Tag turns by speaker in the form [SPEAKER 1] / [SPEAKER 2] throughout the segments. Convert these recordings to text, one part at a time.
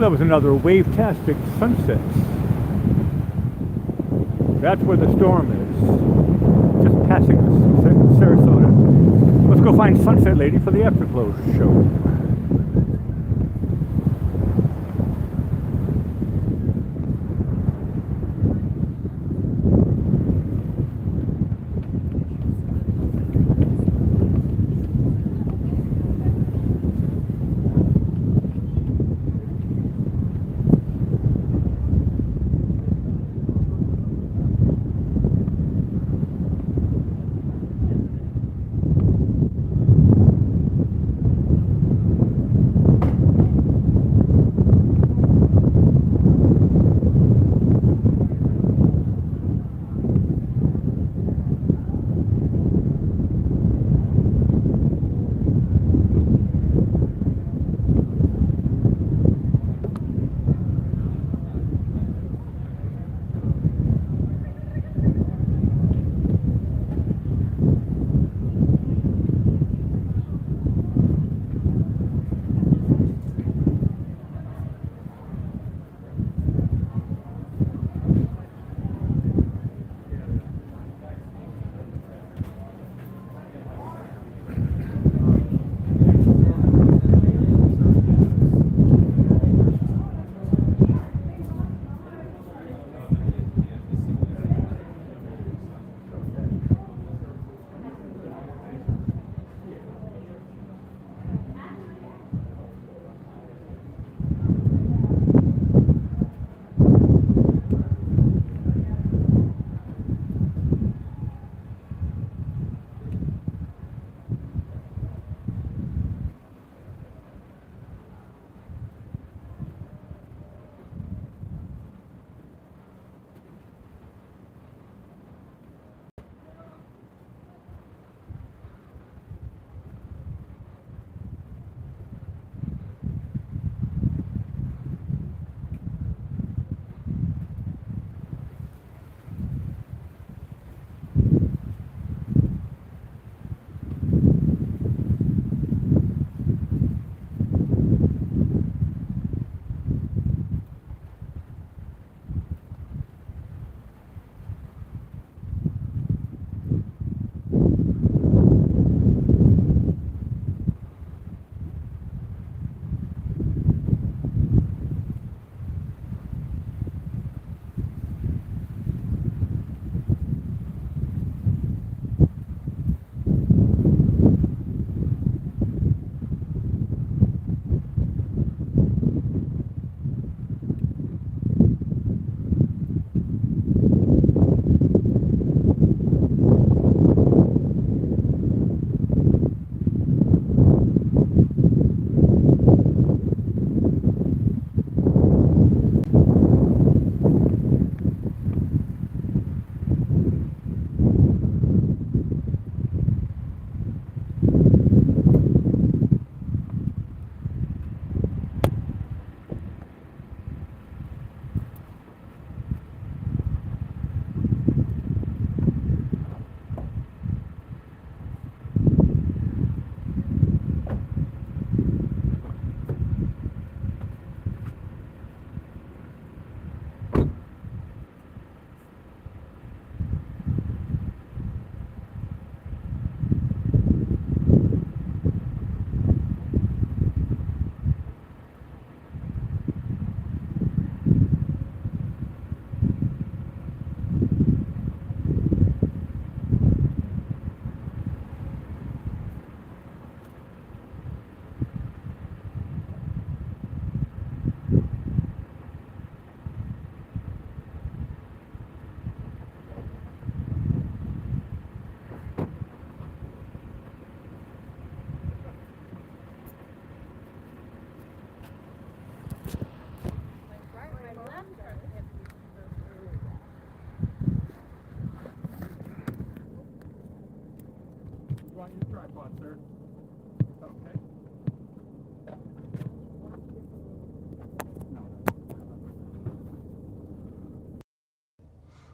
[SPEAKER 1] that was another wave-tastic sunset. That's where the storm is. Just passing Sarasota. Let's go find Sunset Lady for the Afterglow Show.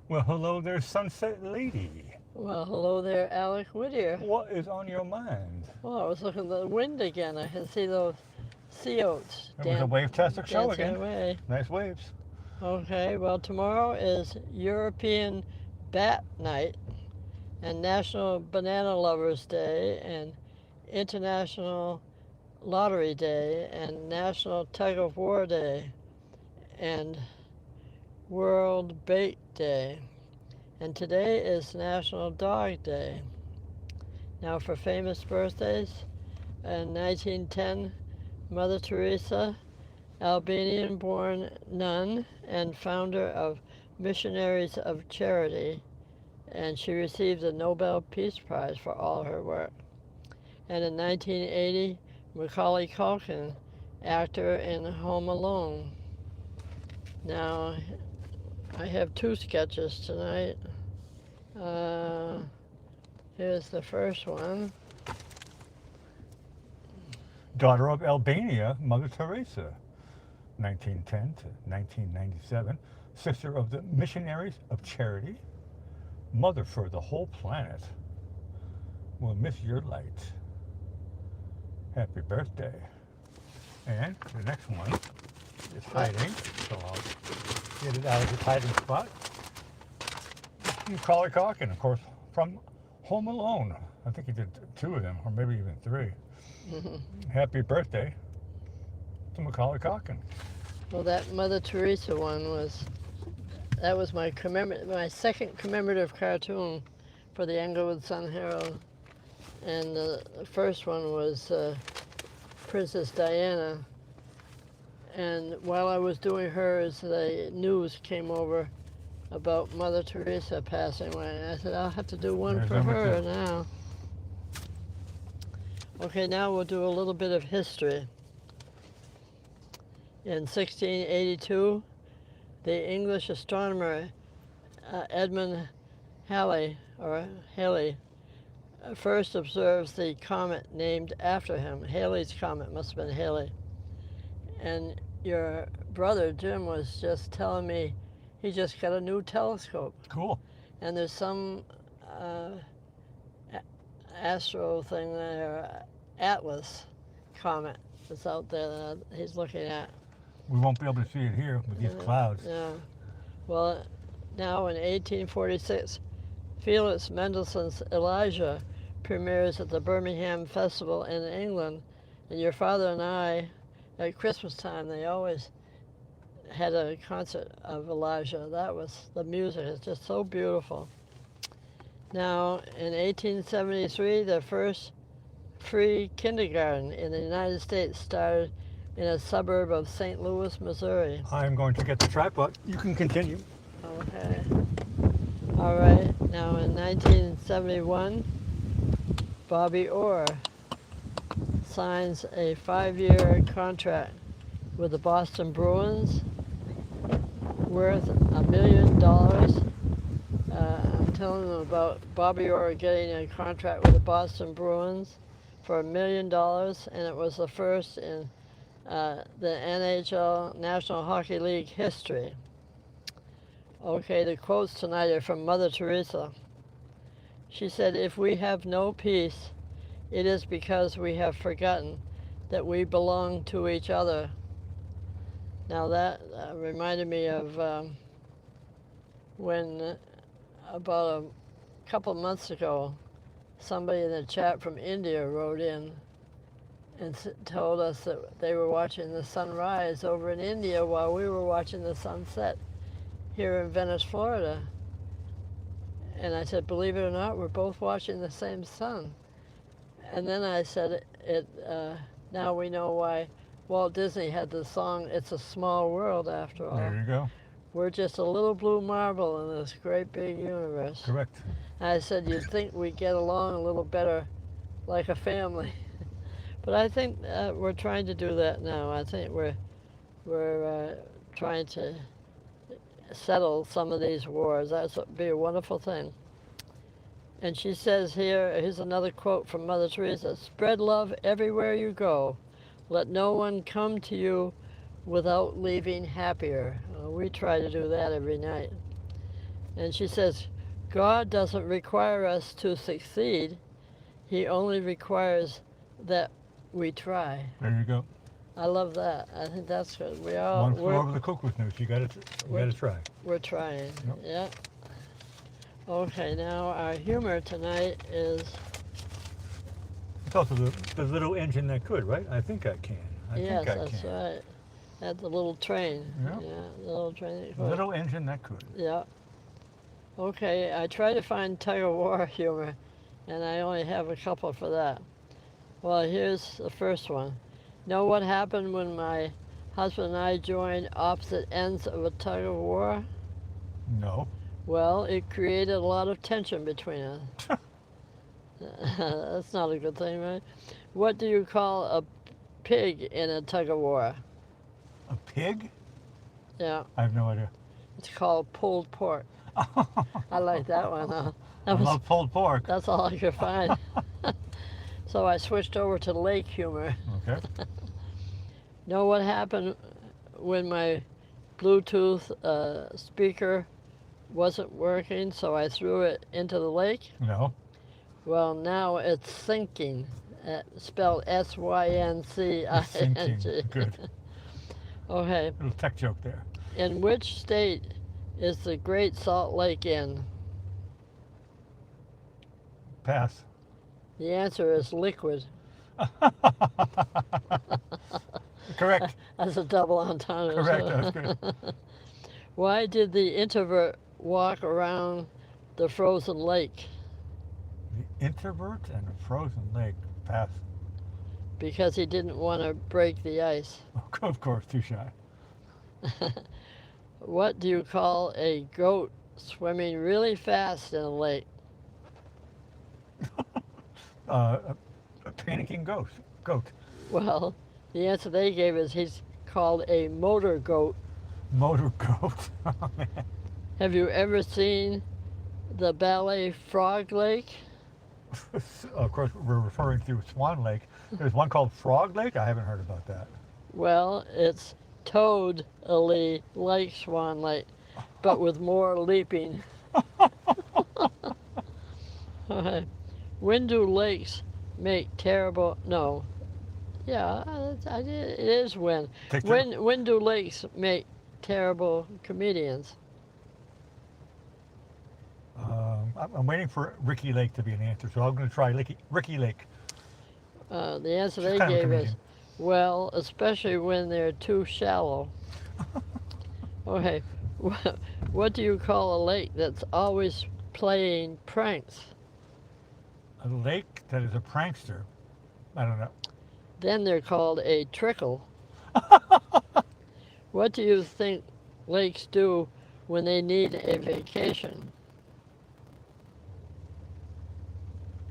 [SPEAKER 1] Well, hello there, Sunset Lady.
[SPEAKER 2] Well, hello there, Whittier.
[SPEAKER 1] What is on your mind?
[SPEAKER 2] Well, I was looking at the wind again. I can see those sea oats.
[SPEAKER 1] It was a wave-tastic show
[SPEAKER 2] dancing
[SPEAKER 1] again.
[SPEAKER 2] away.
[SPEAKER 1] Nice waves.
[SPEAKER 2] Okay, well, tomorrow is European Bat Night and National Banana Lovers Day and International Lottery Day and National Tug of War Day and World Bait Day. And today is National Dog Day. Now for famous birthdays, in 1910, Mother Teresa, Albanian-born nun and founder of Missionaries of Charity, and she received the Nobel Peace Prize for all her work. And in 1980, Macaulay Culkin, actor in Home Alone. Now, I have two sketches tonight. Here's the first one.
[SPEAKER 1] Daughter of Albania, Mother Teresa, 1910 to 1997. Sister of the Missionaries of Charity. Mother for the whole planet. We'll miss your light. Happy birthday. And the next one is hiding, so I'll get it out of its hiding spot. Macaulay Culkin, of course, from Home Alone. I think he did two of them, or maybe even three. Happy birthday to Macaulay Culkin.
[SPEAKER 2] Well, that Mother Teresa one was my second commemorative cartoon for the Englewood Sun Herald, and the first one was Princess Diana. And while I was doing hers, the news came over about Mother Teresa passing away. And I said, I'll have to do one for her now. Okay, now we'll do a little bit of history. In 1682, the English astronomer Edmund Halley first observes the comet named after him. Halley's Comet must have been Halley. And your brother Jim was just telling me he just got a new telescope.
[SPEAKER 1] Cool.
[SPEAKER 2] And there's some astro thing there, Atlas comet that's out there that he's looking at.
[SPEAKER 1] We won't be able to see it here with these clouds.
[SPEAKER 2] Yeah. Well, now in 1846, Felix Mendelssohn's Elijah premieres at the Birmingham Festival in England. And your father and I, at Christmas time, they always had a concert of Elijah. That was the music. It's just so beautiful. Now, in 1873, the first free kindergarten in the United States started in a suburb of St. Louis, Missouri.
[SPEAKER 1] I'm going to get the tripod. You can continue.
[SPEAKER 2] Okay. All right. Now, in 1971, Bobby Orr signs a 5-year contract with the Boston Bruins worth $1 million. I'm telling them about Bobby Orr getting a contract with the Boston Bruins for $1 million, and it was the first in the NHL National Hockey League history. Okay, the quotes tonight are from Mother Teresa. She said, "If we have no peace, it is because we have forgotten that we belong to each other." Now that reminded me of when about a couple months ago, somebody in the chat from India wrote in and told us that they were watching the sunrise over in India while we were watching the sunset here in Venice, Florida. And I said, believe it or not, we're both watching the same sun. And then I said, now we know why Walt Disney had the song, "It's a Small World," after all.
[SPEAKER 1] There you go.
[SPEAKER 2] We're just a little blue marble in this great big universe.
[SPEAKER 1] Correct.
[SPEAKER 2] And I said, you'd think we'd get along a little better like a family. But I think we're trying to do that now. I think we're trying to settle some of these wars. That would be a wonderful thing. And she says here's another quote from Mother Teresa: "Spread love everywhere you go. Let no one come to you without leaving happier." We try to do that every night. And she says, "God doesn't require us to succeed. He only requires that we try."
[SPEAKER 1] There you go.
[SPEAKER 2] I love that. I think that's good. We all
[SPEAKER 1] One flew over the cuckoo's nest. You gotta try.
[SPEAKER 2] we're trying.
[SPEAKER 1] Yep.
[SPEAKER 2] Yeah. Okay, now our humor tonight is
[SPEAKER 1] It's also the little engine that could, right? I think I can.
[SPEAKER 2] yes,
[SPEAKER 1] think I
[SPEAKER 2] that's
[SPEAKER 1] can.
[SPEAKER 2] right. At the little train.
[SPEAKER 1] Yeah.
[SPEAKER 2] Yeah, the little train. that
[SPEAKER 1] The
[SPEAKER 2] goes-
[SPEAKER 1] little engine that could.
[SPEAKER 2] Yeah. Okay, I try to find tug of war humor, and I only have a couple for that. Well, here's the first one. Know what happened when my husband and I joined opposite ends of a tug of war?
[SPEAKER 1] No.
[SPEAKER 2] Well, it created a lot of tension between us. That's not a good thing, right? What do you call a pig in a tug of war?
[SPEAKER 1] A pig?
[SPEAKER 2] Yeah,
[SPEAKER 1] I have no idea.
[SPEAKER 2] it's called pulled pork. I like that one.
[SPEAKER 1] I
[SPEAKER 2] That was,
[SPEAKER 1] love pulled pork.
[SPEAKER 2] that's all I could find. So I switched over to lake humor.
[SPEAKER 1] Okay.
[SPEAKER 2] Know what happened when my Bluetooth speaker wasn't working, so I threw it into the lake?
[SPEAKER 1] No.
[SPEAKER 2] Well, now it's sinking, spelled S-Y-N-C-I-N-G.
[SPEAKER 1] Sinking. Good.
[SPEAKER 2] Okay,
[SPEAKER 1] Little tech joke there.
[SPEAKER 2] in which state is the Great Salt Lake in?
[SPEAKER 1] Pass.
[SPEAKER 2] The answer is liquid.
[SPEAKER 1] Correct.
[SPEAKER 2] That's a double entendre.
[SPEAKER 1] Correct. That's good.
[SPEAKER 2] Why did the introvert walk around the frozen lake?
[SPEAKER 1] The introvert and a frozen lake. Pass.
[SPEAKER 2] Because he didn't want to break the ice.
[SPEAKER 1] Of course, too shy.
[SPEAKER 2] What do you call a goat swimming really fast in a lake?
[SPEAKER 1] A panicking ghost. Goat.
[SPEAKER 2] Well, the answer they gave is he's called a motor goat.
[SPEAKER 1] Motor goat. Oh, man.
[SPEAKER 2] Have you ever seen the ballet Frog Lake?
[SPEAKER 1] Of course, we're referring to Swan Lake. There's one called Frog Lake. I haven't heard about that.
[SPEAKER 2] Well, it's totally like Swan Lake, but with more leaping. Okay. When do lakes make terrible? No. Yeah, I did. It is when.
[SPEAKER 1] Take two.
[SPEAKER 2] When do lakes make terrible comedians?
[SPEAKER 1] I'm waiting for Ricky Lake to be an answer, so I'm going to try Ricky Lake.
[SPEAKER 2] The answer
[SPEAKER 1] She's
[SPEAKER 2] they
[SPEAKER 1] kind of a
[SPEAKER 2] gave is,
[SPEAKER 1] comedian.
[SPEAKER 2] well, especially when they're too shallow. Okay. What do you call a lake that's always playing pranks?
[SPEAKER 1] A lake that is a prankster. I don't know.
[SPEAKER 2] Then they're called a trickle. What do you think lakes do when they need a vacation?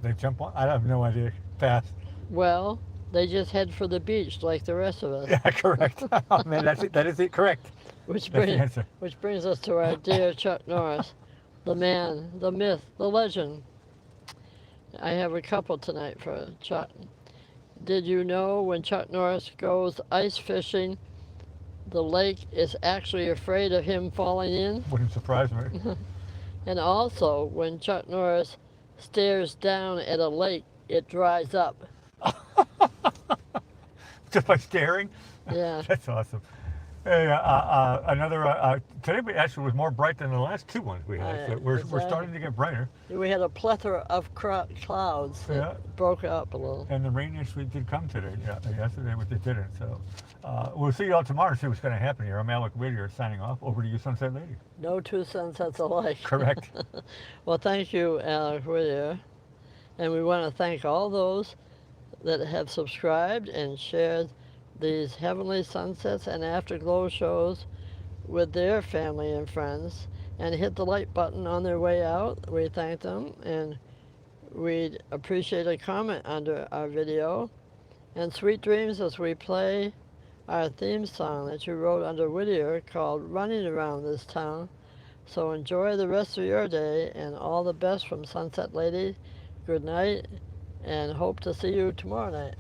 [SPEAKER 1] They jump on. I have no idea. Pass.
[SPEAKER 2] Well, they just head for the beach like the rest of us.
[SPEAKER 1] Yeah, correct. Oh, man, that's it. That is it. Correct.
[SPEAKER 2] Which
[SPEAKER 1] That's the
[SPEAKER 2] brings
[SPEAKER 1] answer.
[SPEAKER 2] which brings us to our dear Chuck Norris, the man, the myth, the legend. I have a couple tonight for Chuck. Did you know when Chuck Norris goes ice fishing, the lake is actually afraid of him falling in?
[SPEAKER 1] Wouldn't surprise me.
[SPEAKER 2] And also, when Chuck Norris stares down at a lake, it dries up.
[SPEAKER 1] Just by staring.
[SPEAKER 2] Yeah.
[SPEAKER 1] That's awesome. Hey, another. Today actually was more bright than the last two ones we had. So we're
[SPEAKER 2] exactly.
[SPEAKER 1] starting to get brighter,
[SPEAKER 2] We had a plethora of clouds that
[SPEAKER 1] Yeah.
[SPEAKER 2] broke up a little.
[SPEAKER 1] and the rain actually did come today. Yeah, yesterday it didn't. So we'll see you all tomorrow. See what's going to happen here. I'm Alec Whittier signing off. Over to you, Sunset Lady.
[SPEAKER 2] No two sunsets alike.
[SPEAKER 1] Correct.
[SPEAKER 2] Well, thank you, Alec Whittier. And we want to thank all those that have subscribed and shared these Heavenly Sunsets and Afterglow shows with their family and friends and hit the like button on their way out. We thank them, and we'd appreciate a comment under our video. And sweet dreams as we play our theme song that you wrote under Whittier called Running Around This Town. So enjoy the rest of your day, and all the best from Sunset Lady. Good night, and hope to see you tomorrow night.